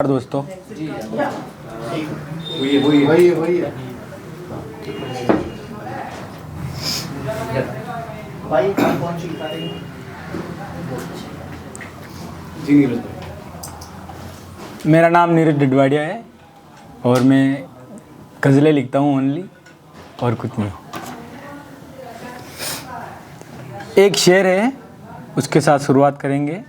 दोस्तों वही है। भाई कौन सी बता रही जी नीरज भाई। मेरा नाम नीरज डिडवाडिया है और मैं गज़लें लिखता हूँ ओनली और कुछ नहीं। एक शेर है उसके साथ शुरुआत करेंगे।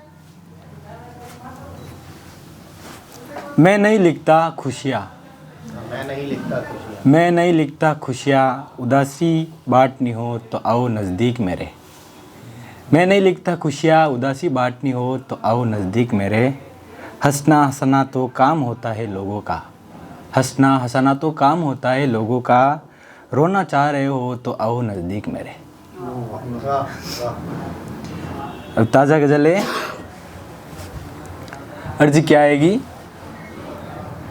मैं नहीं लिखता खुशियाँ, मैं नहीं लिखता खुशियाँ, उदासी बांटनी हो तो आओ नज़दीक मेरे। मैं नहीं लिखता खुशियाँ, उदासी बांटनी हो तो आओ नज़दीक मेरे। हंसना हंसना तो काम होता है लोगों का, हंसना हंसना तो काम होता है लोगों का। रोना चाह रहे हो तो आओ नज़दीक मेरे। अब ताज़ा गज़ल है। अर्ज़ क्या आएगी।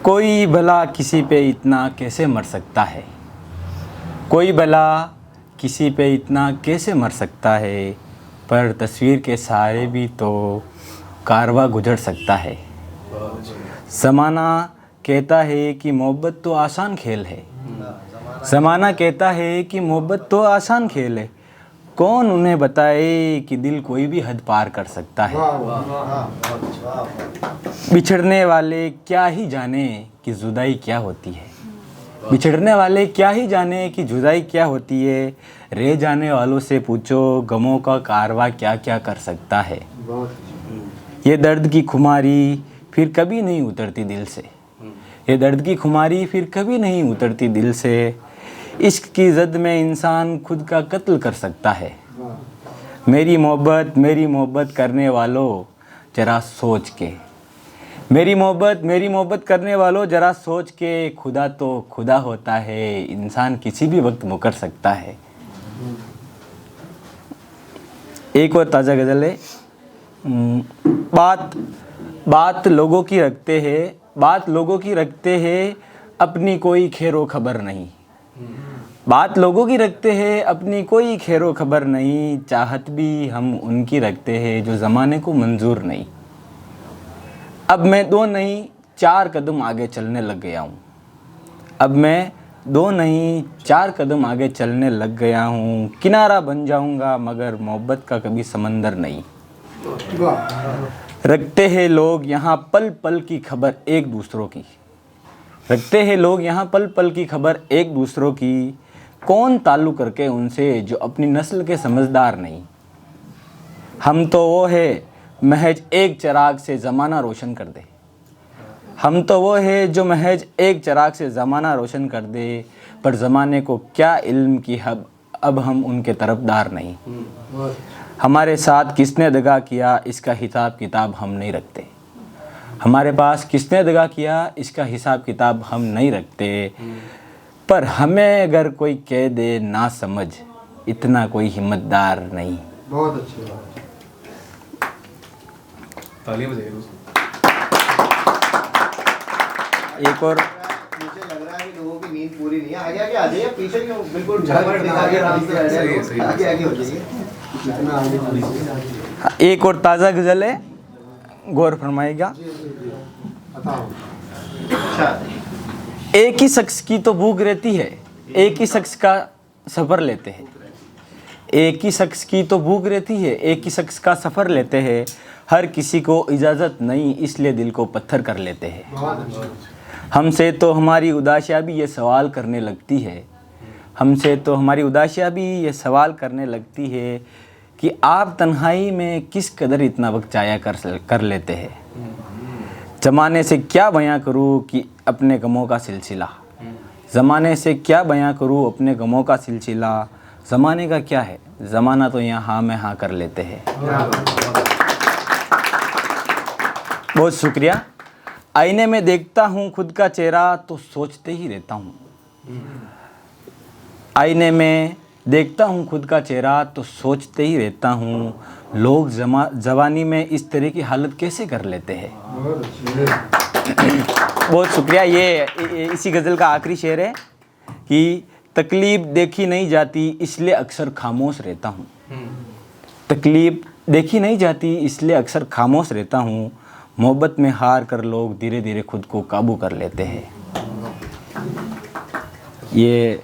कोई भला किसी पे इतना कैसे मर सकता है, कोई भला किसी पे इतना कैसे मर सकता है, पर तस्वीर के सहारे भी तो कारवा गुजर सकता है। ज़माना कहता है कि मोहब्बत तो आसान खेल है, ज़माना कहता है कि मोहब्बत तो आसान खेल है। कौन उन्हें बताए कि दिल कोई भी हद पार कर सकता है। बिछड़ने वाले क्या ही जाने कि जुदाई क्या होती है, बिछड़ने वाले क्या ही जाने कि जुदाई क्या होती है। रह जाने वालों से पूछो गमों का कारवा क्या क्या कर सकता है। ये दर्द की खुमारी फिर कभी नहीं उतरती दिल से, ये दर्द की खुमारी फिर कभी नहीं उतरती दिल से। इश्क की ज़द में इंसान खुद का कत्ल कर सकता है। मेरी मोहब्बत करने वालों जरा सोच के, मेरी मोहब्बत करने वालों जरा सोच के, खुदा तो खुदा होता है, इंसान किसी भी वक्त मुकर सकता है। एक और ताज़ा गज़ल है। बात लोगों की रखते हैं, बात लोगों की रखते हैं, अपनी कोई खैरो खबर नहीं। बात लोगों की रखते हैं, अपनी कोई खैरो खबर नहीं। चाहत भी हम उनकी रखते हैं जो ज़माने को मंजूर नहीं। अब मैं 2 नहीं 4 कदम आगे चलने लग गया हूँ, अब मैं 2 नहीं 4 कदम आगे चलने लग गया हूँ। किनारा बन जाऊँगा मगर मोहब्बत का कभी समंदर नहीं। रखते हैं लोग यहाँ पल पल की खबर एक दूसरों की, रखते हैं लोग यहाँ पल पल की खबर एक दूसरों की। कौन ताल्लुक़ करके उनसे जो अपनी नस्ल के समझदार नहीं। हम तो वो है महज एक चिराग से ज़माना रोशन कर दे, हम तो वो है जो महज एक चिराग से ज़माना रोशन कर दे। पर ज़माने को क्या इल्म कि अब हम उनके तरफदार नहीं। हमारे साथ किसने दगा किया इसका हिसाब किताब हम नहीं रखते, हमारे पास किसने दगा किया इसका हिसाब किताब हम नहीं रखते। पर हमें अगर कोई कह दे ना समझ, इतना कोई हिम्मतदार नहीं। बहुत अच्छी बात। तालियां बजाइए दोस्तों। एक और मुझे लग रहा है कि लोगों की नींद पूरी नहीं है। आगे आगे आ जाइए, पीछे क्यों बिल्कुल झगड़ दिखा के आराम से बैठ जाइए। आगे आगे हो जाइए, जितना आगे। एक और ताज़ा गज़ल है, गौर फरमाइएगा। अच्छा, एक ही शख्स की तो भूख रहती है, एक ही शख्स का सफ़र लेते हैं। एक ही शख्स की तो भूख रहती है, एक ही शख्स का सफ़र लेते हैं। हर किसी को इजाज़त नहीं इसलिए दिल को पत्थर कर लेते हैं। हमसे तो हमारी उदासियाँ भी ये सवाल करने लगती है, हमसे तो हमारी उदासियाँ भी ये सवाल करने लगती है कि आप तन्हाई में किस कदर इतना वक्त जाया कर लेते हैं। ज़माने से क्या बयां करूं कि अपने गमों का सिलसिला, ज़माने से क्या बयां करूं अपने गमों का सिलसिला। ज़माने का क्या है, ज़माना तो यहाँ हाँ में हाँ कर लेते हैं। बहुत शुक्रिया। आईने में देखता हूँ खुद का चेहरा तो सोचते ही रहता हूँ, आईने में देखता हूँ खुद का चेहरा तो सोचते ही रहता हूँ। लोग जवानी में इस तरह की हालत कैसे कर लेते हैं। बहुत शुक्रिया। ये इसी गज़ल का आखिरी शेर है कि तकलीफ़ देखी नहीं जाती इसलिए अक्सर खामोश रहता हूँ, तकलीफ़ देखी नहीं जाती इसलिए अक्सर खामोश रहता हूँ। मोहब्बत में हार कर लोग धीरे धीरे खुद को काबू कर लेते हैं। ये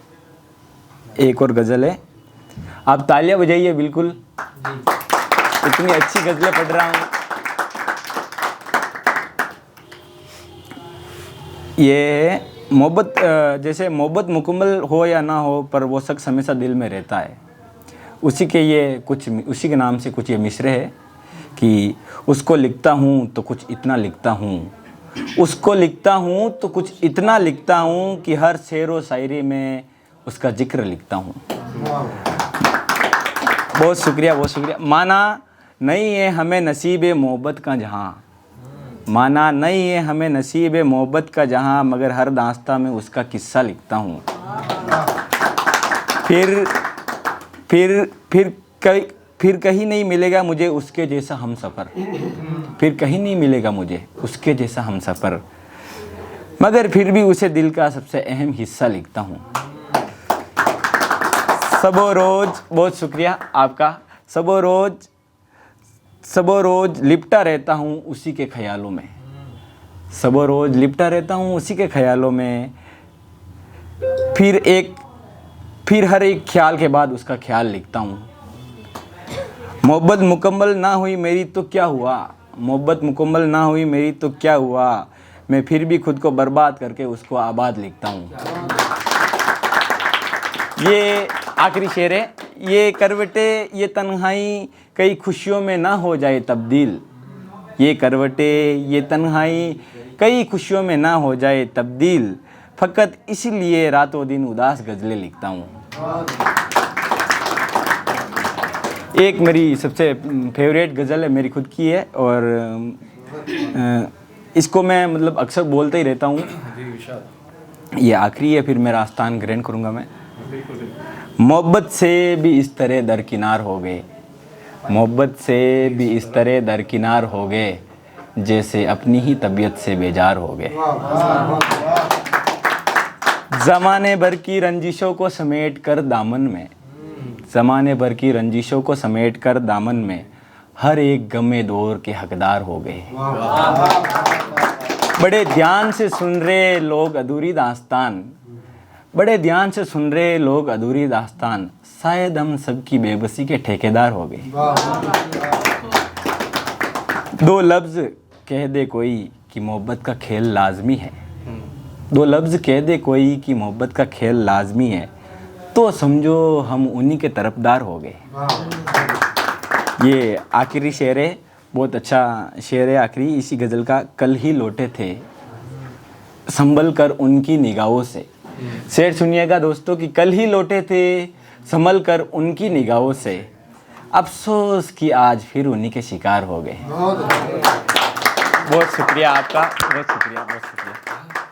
एक और गज़ल है, आप तालियां बजाइए बिल्कुल, इतनी अच्छी गज़लें पढ़ रहा हूँ। ये मोहब्बत, जैसे मोहब्बत मुकम्मल हो या ना हो पर वो शख्स हमेशा दिल में रहता है, उसी के नाम से कुछ ये मिसरे है कि उसको लिखता हूँ तो कुछ इतना लिखता हूँ, उसको लिखता हूँ तो कुछ इतना लिखता हूँ कि हर शेर व शायरी में उसका जिक्र लिखता हूँ। बहुत शुक्रिया, बहुत शुक्रिया। माना नहीं है हमें नसीब मोहब्बत का जहाँ, माना नहीं है हमें नसीब मोहब्बत का जहाँ, मगर हर दास्तां में उसका किस्सा लिखता हूँ। फिर कहीं नहीं मिलेगा मुझे उसके जैसा हम सफ़र, फिर कहीं नहीं मिलेगा मुझे उसके जैसा हम सफ़र, मगर फिर भी उसे दिल का सबसे अहम हिस्सा लिखता हूँ। सबो रोज़, बहुत शुक्रिया आपका, सबो रोज़ लिपटा रहता हूँ उसी के ख्यालों में, सबो रोज़ लिपटा रहता हूँ उसी के ख्यालों में, फिर हर एक ख्याल के बाद उसका ख्याल लिखता हूँ। मोहब्बत मुकम्मल ना हुई मेरी तो क्या हुआ, मोहब्बत मुकम्मल ना हुई मेरी तो क्या हुआ, मैं फिर भी खुद को बर्बाद करके उसको आबाद लिखता हूँ। ये आखिरी शेर है, ये करवटे ये तन्हाई कई खुशियों में ना हो जाए तब्दील, ये करवटे ये तन्हाई कई खुशियों में ना हो जाए तब्दील, फ़कत इसलिए रातों दिन उदास गज़लें लिखता हूँ। एक मेरी सबसे फेवरेट गज़ल है, मेरी खुद की है, और इसको मैं मतलब अक्सर बोलते ही रहता हूँ। ये आखिरी है, फिर मेरा आस्थान ग्रहण करूँगा मैं। मोहब्बत से भी इस तरह दरकिनार हो गए, मोहब्बत से भी इस तरह दरकिनार हो गए, जैसे अपनी ही तबीयत से बेजार हो गए। ज़माने भर की रंजिशों को समेट कर दामन में, ज़माने भर की रंजिशों को समेट कर दामन में, हर एक गमे दौर के हकदार हो गए। बड़े ध्यान से सुन रहे लोग अधूरी दास्तान, बड़े ध्यान से सुन रहे लोग अधूरी दास्तान, शायद हम सबकी बेबसी के ठेकेदार हो गए। दो लफ्ज़ कह दे कोई कि मोहब्बत का खेल लाजमी है, दो लफ्ज़ कह दे कोई कि मोहब्बत का खेल लाजमी है, तो समझो हम उन्हीं के तरफदार हो गए। ये आखिरी शेर है, बहुत अच्छा शेर है आखिरी इसी गज़ल का। कल ही लौटे थे संभल कर उनकी निगाहों से, शेर सुनिएगा दोस्तों कि कल ही लौटे थे संभल कर उनकी निगाहों से, अफसोस कि आज फिर उन्हीं के शिकार हो गए। बहुत शुक्रिया आपका, बहुत शुक्रिया, बहुत शुक्रिया।